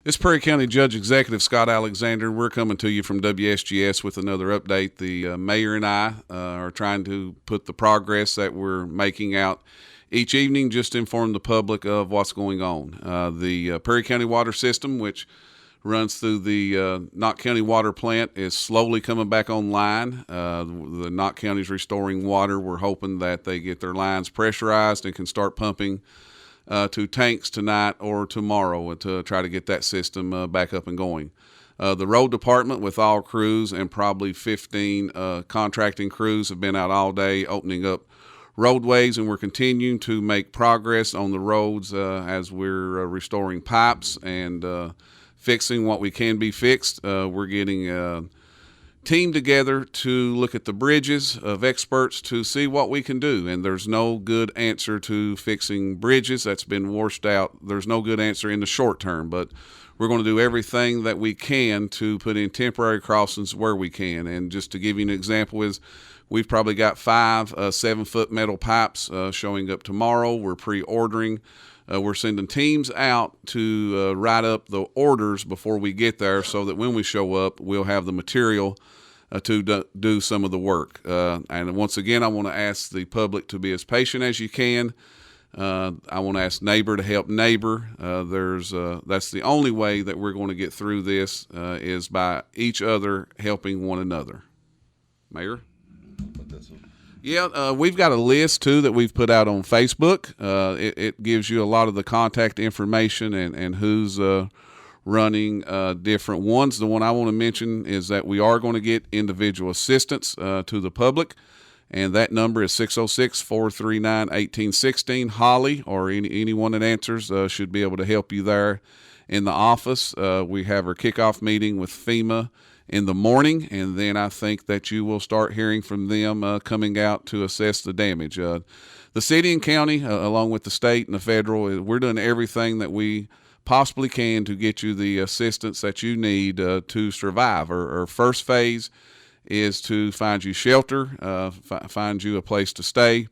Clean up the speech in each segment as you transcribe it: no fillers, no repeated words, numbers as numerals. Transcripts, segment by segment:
This Perry County Judge Executive Scott Alexander. We're coming to you from WSGS with another update. The mayor and I are trying to put the progress that we're making out each evening, just to inform the public of what's going on. The Perry County water system, which runs through the Knott County water plant, is slowly coming back online. The Knott County's restoring water. We're hoping that they get their lines pressurized and can start pumping to tanks tonight or tomorrow to try to get that system back up and going. The road department, with all crews and probably 15 contracting crews, have been out all day opening up roadways, and we're continuing to make progress on the roads as we're restoring pipes and fixing what we can be fixed. We're getting a team together to look at the bridges of experts to see what we can do, and there's no good answer to fixing bridges. That's been washed out. There's no good answer in the short term, but we're going to do everything that we can to put in temporary crossings where we can. And just to give you an example is we've probably got 5 7-foot metal pipes showing up tomorrow. We're pre-ordering. We're sending teams out to write up the orders before we get there, so that when we show up, we'll have the material to do some of the work. And once again, I want to ask the public to be as patient as you can. I want to ask neighbor to help neighbor. That's the only way that we're going to get through this is by each other helping one another. Mayor? Yeah, we've got a list, too, that we've put out on Facebook. It gives you a lot of the contact information and who's running different ones. The one I want to mention is that we are going to get individual assistance to the public, and that number is 606-439-1816. Holly or anyone that answers should be able to help you there in the office. We have our kickoff meeting with FEMA in the morning, and then I think that you will start hearing from them coming out to assess the damage. The city and county, along with the state and the federal, we're doing everything that we possibly can to get you the assistance that you need to survive. Our first phase is to find you shelter, find you a place to stay,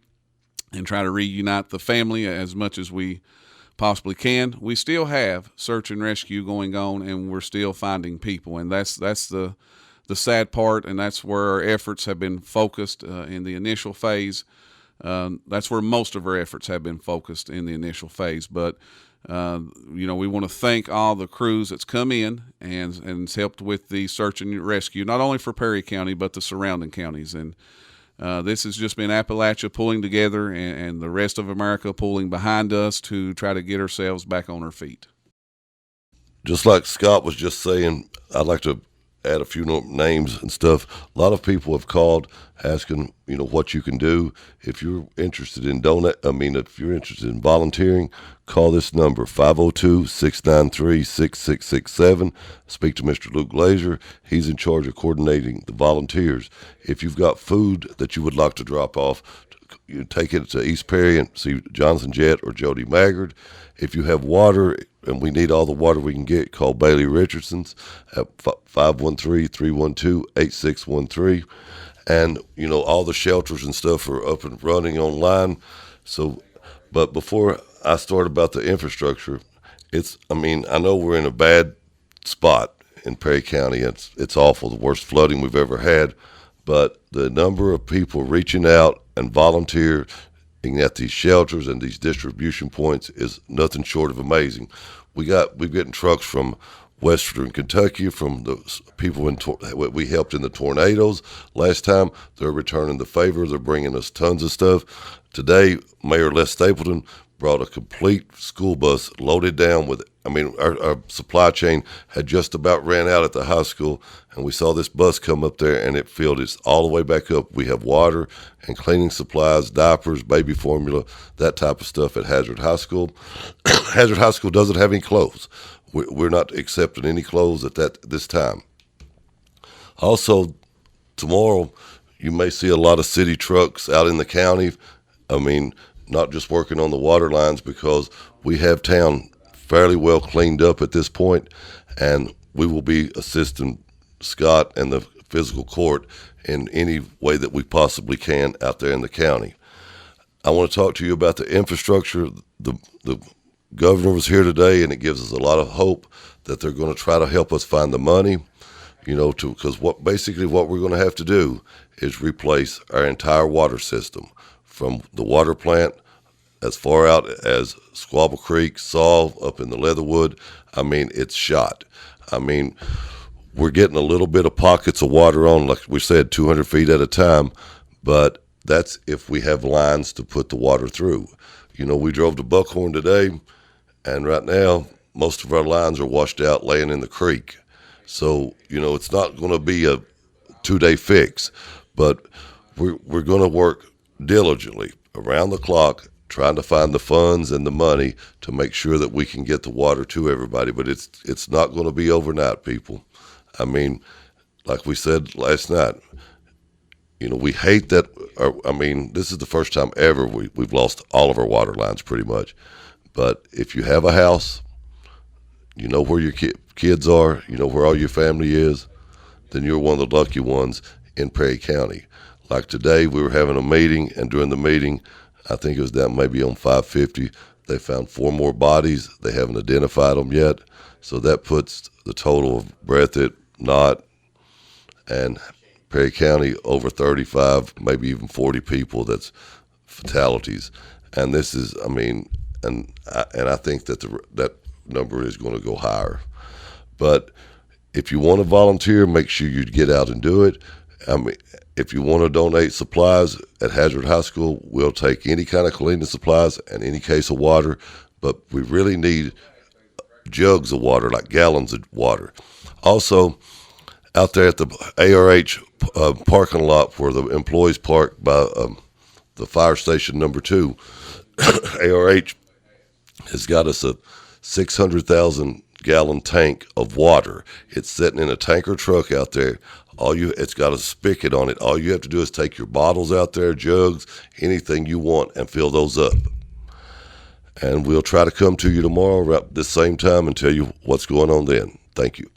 and try to reunite the family as much as we possibly can. We still have search and rescue going on, and we're still finding people, and that's the sad part, and that's where our efforts have been focused in the initial phase. That's where most of our efforts have been focused in the initial phase. But we want to thank all the crews that's come in and helped with the search and rescue, not only for Perry County but the surrounding counties. And this has just been Appalachia pulling together and the rest of America pulling behind us to try to get ourselves back on our feet. Just like Scott was just saying, I'd like to add a few names and stuff. A lot of people have called asking, what you can do. If you're interested in if you're interested in volunteering, call this number, 502-693-6667. Speak to Mr. Luke Glazer. He's in charge of coordinating the volunteers. If you've got food that you would like to drop off, you take it to East Perry and see Johnson Jett or Jody Maggard. If you have water, and we need all the water we can get, call Bailey Richardson's at 513-312-8613. And, all the shelters and stuff are up and running online. So, but before I start about the infrastructure, I know we're in a bad spot in Perry County. It's awful, the worst flooding we've ever had. But the number of people reaching out and volunteering at these shelters and these distribution points is nothing short of amazing. We're getting trucks from Western Kentucky, from the people we helped in the tornadoes last time. They're returning the favor. They're bringing us tons of stuff. Today, Mayor Les Stapleton brought a complete school bus loaded down with, our supply chain had just about ran out at the high school, and we saw this bus come up there, and it filled it all the way back up. We have water and cleaning supplies, diapers, baby formula, that type of stuff at Hazard High School. Hazard High School doesn't have any clothes. We're not accepting any clothes at this time. Also, tomorrow, you may see a lot of city trucks out in the county. Not just working on the water lines, because we have town fairly well cleaned up at this point, and we will be assisting Scott and the physical court in any way that we possibly can out there in the county. I want to talk to you about the infrastructure. The governor was here today, and it gives us a lot of hope that they're going to try to help us find the money, because what we're going to have to do is replace our entire water system from the water plant as far out as Squabble Creek, Saw, up in the Leatherwood. I mean, it's shot. I mean, we're getting a little bit of pockets of water on, like we said, 200 feet at a time, but that's if we have lines to put the water through. We drove to Buckhorn today, and right now, most of our lines are washed out laying in the creek. So, it's not going to be a 2-day fix, but we're going to work diligently around the clock trying to find the funds and the money to make sure that we can get the water to everybody. But it's not going to be overnight, people. I mean, like we said last night, we hate that. This is the first time ever we've lost all of our water lines pretty much. But if you have a house, you know where your kids are, you know where all your family is, then you're one of the lucky ones in Perry County. Like today, we were having a meeting, and during the meeting, I think it was down maybe on 550, they found 4 more bodies. They haven't identified them yet. So that puts the total of Breathitt, Knott, and Perry County over 35, maybe even 40 people that's fatalities. And this is, and I think that that number is going to go higher. But if you want to volunteer, make sure you get out and do it. If you want to donate supplies at Hazard High School, we'll take any kind of cleaning supplies and any case of water, but we really need jugs of water, like gallons of water. Also, out there at the ARH parking lot where the employees park by the fire station number 2, ARH has got us a 600,000 gallon tank of water. It's sitting in a tanker truck out there. It's got a spigot on it. All you have to do is take your bottles out there, jugs, anything you want, and fill those up. And we'll try to come to you tomorrow around this same time and tell you what's going on then. Thank you.